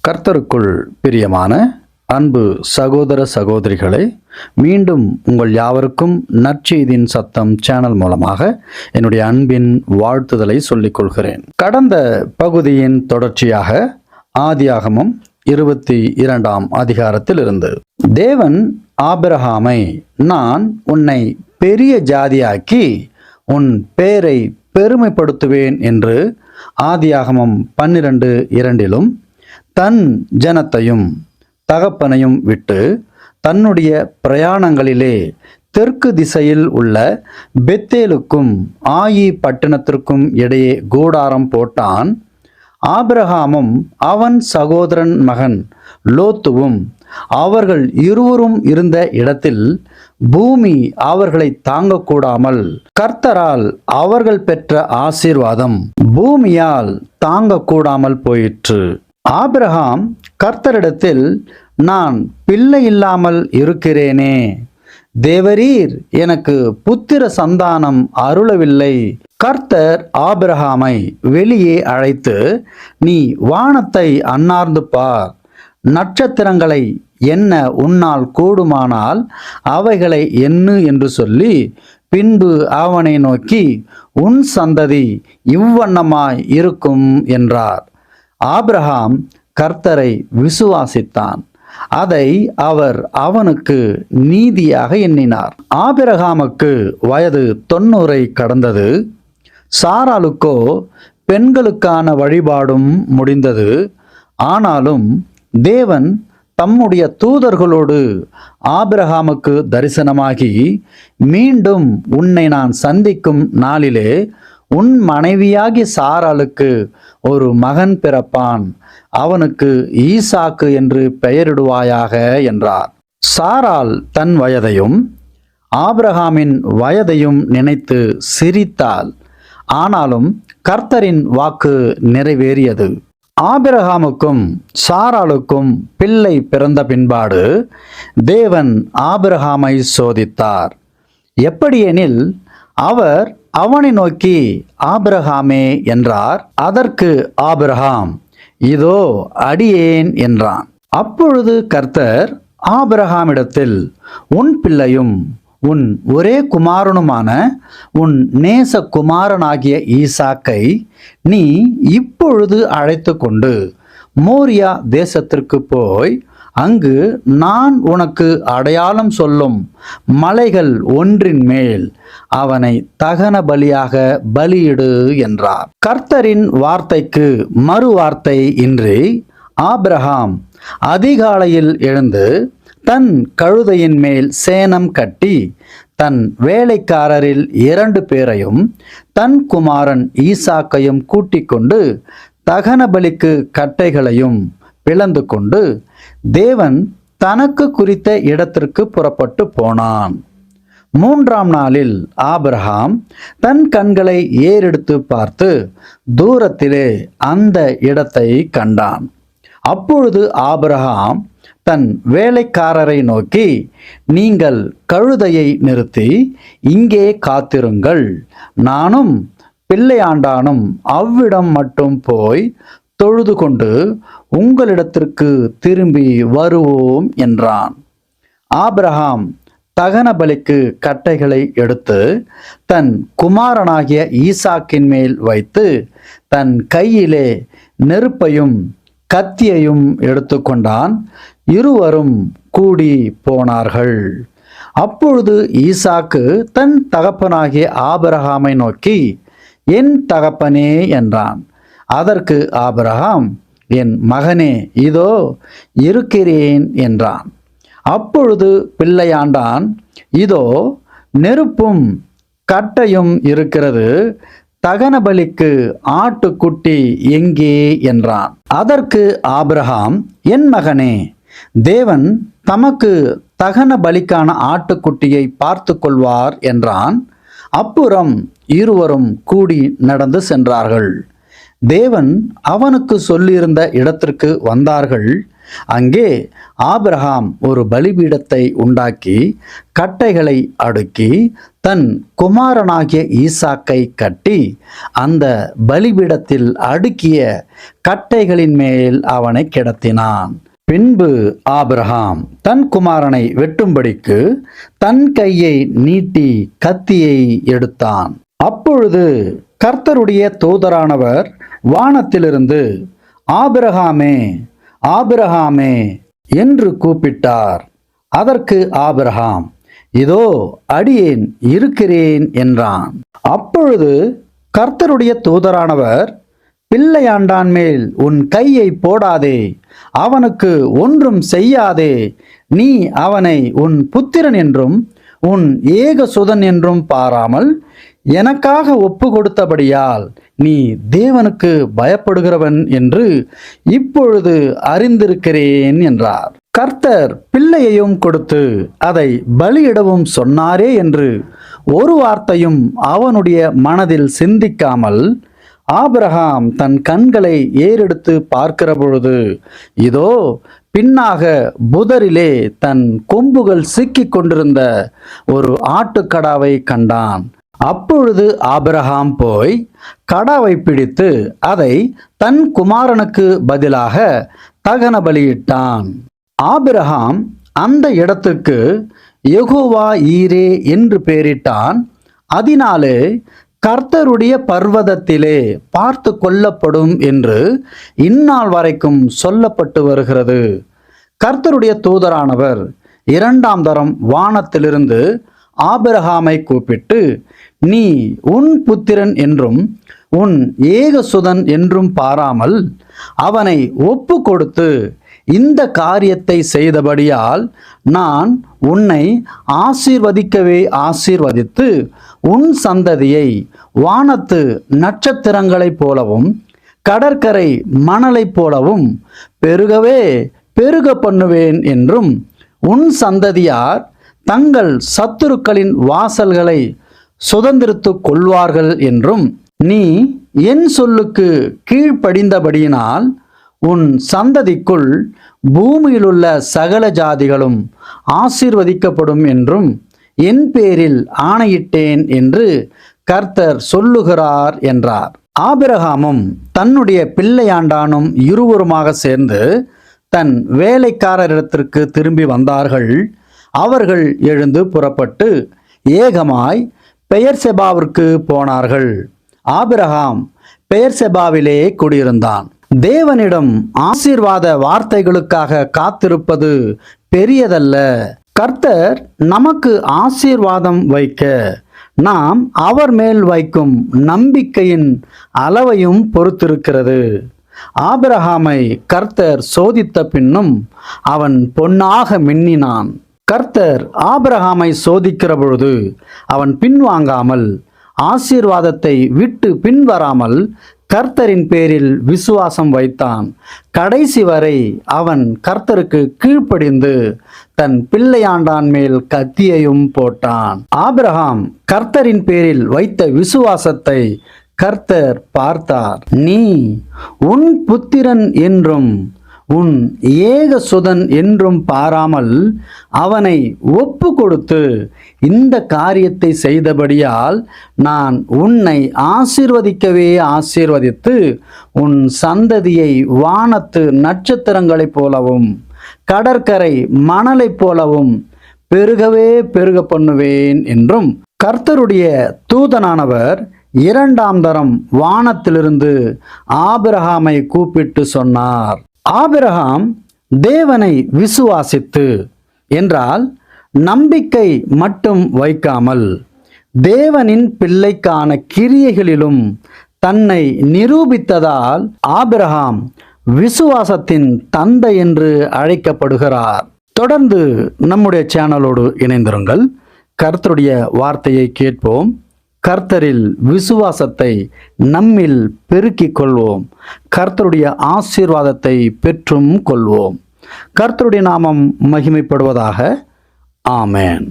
கர்த்தருக்குள் பிரியமான அன்பு சகோதர சகோதரிகளே, மீண்டும் உங்கள் யாவருக்கும் நற்செய்தியின் சத்தம் சேனல் மூலமாக என்னுடைய அன்பின் வாழ்த்துதலை சொல்லிக் கொள்கிறேன். கடந்த பகுதியின் தொடர்ச்சியாக ஆதியாகமம் 22ஆம் அதிகாரத்தில் இருந்து தேவன் ஆபிரகாமை, நான் உன்னை பெரிய ஜாதியாக்கி உன் பேரை பெருமைப்படுத்துவேன் என்று ஆதியாகமம் 12:2 தன் ஜனத்தையும் தகப்பனையும் விட்டு தன்னுடைய பிரயாணங்களிலே தெற்கு திசையில் உள்ள பெத்தேலுக்கும் ஆயி பட்டணத்திற்கும் இடையே கூடாரம் போட்டான். ஆபிரகாமும் அவன் சகோதரன் மகன் லோத்துவும் அவர்கள் இருவரும் இருந்த இடத்தில் பூமி அவர்களை தாங்கக்கூடாமல் கர்த்தரால் அவர்கள் பெற்ற ஆசீர்வாதம் பூமியால் தாங்கக்கூடாமல் போயிற்று. ஆபிரகாம் கர்த்தரிடத்தில், நான் பிள்ளை இல்லாமல் இருக்கிறேனே, தேவரீர் எனக்கு புத்திர சந்தானம் அருளவில்லை. கர்த்தர் ஆபிரகாமை வெளியே அழைத்து, நீ வானத்தை அண்ணார்ந்து பார், நட்சத்திரங்களை எண்ண உன்னால் கூடுமானால் அவைகளை எண்ணு என்று சொல்லி, பின்பு அவனை நோக்கி, உன் சந்ததி இவ்வண்ணமாய் இருக்கும் என்றார். ஆபிரகாம் கர்த்தரை விசுவாசித்தான், அதை அவர் அவனுக்கு நீதியாக எண்ணினார். ஆபிரகாமுக்கு வயது 90 கடந்தது. சாராளுக்கோ பெண்களுக்கான வழிபாடும் முடிந்தது. ஆனாலும் தேவன் தம்முடைய தூதர்களோடு ஆபிரகாமுக்கு தரிசனமாகி, மீண்டும் உன்னை நான் சந்திக்கும் நாளிலே உன் மனைவியாகி சாராளுக்கு ஒரு மகன் பிறப்பான், அவனுக்கு ஈசாக்கு என்று பெயரிடுவாயாக என்றார். சாராள் தன் வயதையும் ஆபிரகாமின் வயதையும் நினைத்து சிரித்தாள். ஆனாலும் கர்த்தரின் வாக்கு நிறைவேறியது. ஆபிரகாமுக்கும் சாராளுக்கும் பிள்ளை பிறந்த பின்பாடு தேவன் ஆபிரகாமை சோதித்தார். எப்படியெனில், அவர் அவனை நோக்கி, ஆபிரகாமே என்றார். அதற்கு ஆபிரகாம், இதோ அடியேன் என்றான். அப்பொழுது கர்த்தர் ஆபிரகாமிடத்தில், உன் பிள்ளையும் உன் ஒரே குமாரனுமான உன் நேச குமாரனாகிய ஈசாக்கை நீ இப்பொழுது அழைத்து கொண்டு மோரியா தேசத்திற்கு போய், அங்கு நான் உனக்கு அடையாளம் சொல்லும் மலைகள் ஒன்றின் மேல் அவனை தகன பலியாக பலியிடு என்றார். கர்த்தரின் வார்த்தைக்கு மறு வார்த்தை இன்றி ஆபிரகாம் அதிகாலையில் எழுந்து தன் கழுதையின் மேல் சேணம் கட்டி தன் வேலைக்காரரில் 2 பேரையும் தன் குமாரன் ஈசாக்கையும் கூட்டிக் கொண்டு தகன பலிக்கு கட்டைகளையும் பிளந்து கொண்டு தேவன் தனக்கு குறித்த இடத்திற்கு புறப்பட்டு போனான். 3ஆம் நாளில் ஆபிரகாம் தன் கண்களை ஏறெடுத்து பார்த்து தூரத்திலே அந்த இடத்தை கண்டான். அப்பொழுது ஆபிரகாம் தன் வேலைக்காரரை நோக்கி, நீங்கள் கழுதையை நிறுத்தி இங்கே காத்திருங்கள், நானும் பிள்ளையாண்டானும் அவ்விடம் மட்டும் போய் தொழுது கொண்டு உங்களிடத்திற்கு திரும்பி வருவோம் என்றான். ஆபிரகாம் தகன பலிக்கு கட்டைகளை எடுத்து தன் குமாரனாகிய ஈசாக்கின் மேல் வைத்து தன் கையிலே நெருப்பையும் கத்தியையும் எடுத்துக்கொண்டான். இருவரும் கூடி போனார்கள். அப்பொழுது ஈசாக்கு தன் தகப்பனாகிய ஆபிரகாமை நோக்கி, என் தகப்பனே என்றான். அதற்கு ஆபிரகாம், என் மகனே, இதோ இருக்கிறேன் என்றான். அப்பொழுது பிள்ளையாண்டான், இதோ நெருப்பும் கட்டையும் இருக்கிறது, தகன பலிக்கு ஆட்டுக்குட்டி எங்கே என்றான். அதற்கு ஆபிரகாம், என் மகனே, தேவன் தமக்கு தகன பலிக்கான ஆட்டுக்குட்டியை பார்த்து கொள்வார் என்றான். அப்புறம் இருவரும் கூடி நடந்து சென்றார்கள். தேவன் அவனுக்கு சொல்லியிருந்த இடத்திற்கு வந்தார்கள். அங்கே ஆபிரகாம் ஒரு பலிபீடத்தை உண்டாக்கி கட்டைகளை அடுக்கி தன் குமாரனாகிய ஈசாக்கை கட்டி அந்த பலிபீடத்தில் அடுக்கிய கட்டைகளின் மேல் அவனை கிடத்தினான். பின்பு ஆபிரகாம் தன் குமாரனை வெட்டும்படிக்கு தன் கையை நீட்டி கத்தியை எடுத்தான். அப்பொழுது கர்த்தருடைய தூதரானவர் வானத்திலிருந்து, ஆபிரகாமே, ஆபிரகாமே என்று கூப்பிட்டார். அதற்கு ஆபிரகாம், இதோ அடியேன் இருக்கிறேன் என்றான். அப்பொழுது கர்த்தருடைய தூதரானவர், பிள்ளையாண்டான் மேல் உன் கையை போடாதே, அவனுக்கு ஒன்றும் செய்யாதே, நீ அவனை உன் புத்திரன் என்றும் உன் ஏகசுதன் என்றும் பாராமல் எனக்காக ஒப்பு கொடுத்தபடியால் நீ தேவனுக்கு பயப்படுகிறவன் என்று இப்பொழுது அறிந்திருக்கிறேன் என்றார். கர்த்தர் பிள்ளையையும் கொடுத்து அதை பலியிடவும் சொன்னாரே என்று ஒரு வார்த்தையும் அவனுடைய மனதில் சிந்திக்காமல் ஆபிரகாம் தன் கண்களை ஏறெடுத்து பார்க்கிற பொழுது, இதோ பின்னாக புதரிலே தன் கொம்புகள் சிக்கிக் கொண்டிருந்த ஒரு ஆட்டுக்கடாவை கண்டான். அப்பொழுது ஆபிரகாம் போய் கடாவை பிடித்து அதை தன் குமாரனுக்கு பதிலாக தகன பலியிட்டான். ஆபிரகாம் அந்த இடத்துக்கு யெகோவா ஈரே என்று பெயரிட்டான். அதனாலே கர்த்தருடைய பர்வதத்திலே பார்த்து கொள்ளப்படும் என்று இந்நாள் வரைக்கும் சொல்லப்பட்டு வருகிறது. கர்த்தருடைய தூதரானவர் இரண்டாம் தரம் வானத்திலிருந்து ஆபிரகாமை கூப்பிட்டு, நீ உன் புத்திரன் என்றும் உன் ஏகசுதன் என்றும் பாராமல் அவனை ஒப்பு கொடுத்து இந்த காரியத்தை செய்தபடியால் நான் உன்னை ஆசீர்வதிக்கவே ஆசீர்வதித்து உன் சந்ததியை வானத்து நட்சத்திரங்களைப் போலவும் கடற்கரை மணலைப் போலவும் பெருகவே பெருக பண்ணுவேன் என்றும் உன் சந்ததியார் தங்கள் சத்துருக்களின் வாசல்களை சுதந்திரித்துக் கொள்வார்கள் என்றும் நீ என் சொல்லுக்கு கீழ்ப்படிந்தபடியினால் உன் சந்ததிக்குள் பூமியிலுள்ள சகல ஜாதிகளும் ஆசீர்வதிக்கப்படும் என்றும் என் பேரில் ஆணையிட்டேன் என்று கர்த்தர் சொல்லுகிறார் என்றார். ஆபிரகாமும் தன்னுடைய பிள்ளையாண்டானும் இருவருமாக சேர்ந்து தன் வேலைக்காரரிடத்திற்கு திரும்பி வந்தார்கள். அவர்கள் எழுந்து புறப்பட்டு ஏகமாய் பெயர்செபாவிற்கு போனார்கள். ஆபிரகாம் பெயர்செபாவிலே குடியிருந்தான். தேவனிடம் ஆசீர்வாத வார்த்தைகளுக்காக காத்திருப்பது பெரியதல்ல. கர்த்தர் நமக்கு ஆசீர்வாதம் வைக்க நாம் அவர் மேல் வைக்கும் நம்பிக்கையின் அளவையும் பொறுத்திருக்கிறது. ஆபிரகாமை கர்த்தர் சோதித்த பின்னும் அவன் பொன்னாக மின்னினான். கர்த்தர் ஆபிரகாமை சோதிக்கிற பொழுது அவன் பின்வாங்காமல், ஆசீர்வாதத்தை விட்டு பின்வராமல் கர்த்தரின் பேரில் விசுவாசம் வைத்தான். கடைசி வரை அவன் கர்த்தருக்கு கீழ்ப்படிந்து தன் பிள்ளையாண்டான் மேல் கத்தியையும் போட்டான். ஆபிரகாம் கர்த்தரின் பேரில் வைத்த விசுவாசத்தை கர்த்தர் பார்த்தார். நீ உன் புத்திரன் என்றும் உன் ஏகசுதன் என்றும் பாராமல் அவனை ஒப்பு கொடுத்து இந்த காரியத்தை செய்தபடியால் நான் உன்னை ஆசீர்வதிக்கவே ஆசீர்வதித்து உன் சந்ததியை வானத்து நட்சத்திரங்களைப் போலவும் கடற்கரை மணலைப் போலவும் பெருகவே பெருக பண்ணுவேன் என்றும் கர்த்தருடைய தூதனானவர் இரண்டாம் தரம் வானத்திலிருந்து ஆபிரகாமை கூப்பிட்டு சொன்னார். ஆபிரகாம் தேவனை விசுவாசித்து என்றால் நம்பிக்கை மட்டும் வைக்காமல் தேவனின் பிள்ளைக்கான கிரியைகளிலும் தன்னை நிரூபித்ததால் ஆபிரகாம் விசுவாசத்தின் தந்தை என்று அழைக்கப்படுகிறார். தொடர்ந்து நம்முடைய சேனலோடு இணைந்திருங்கள். கர்த்தருடைய வார்த்தையை கேட்போம். கர்த்தரில் விசுவாசத்தை நம்மில் பெருக்கிக் கொள்வோம். கர்த்தருடைய ஆசீர்வாதத்தை பெற்றும் கொள்வோம். கர்த்தருடைய நாமம் மகிமைப்படுவதாக. ஆமென்.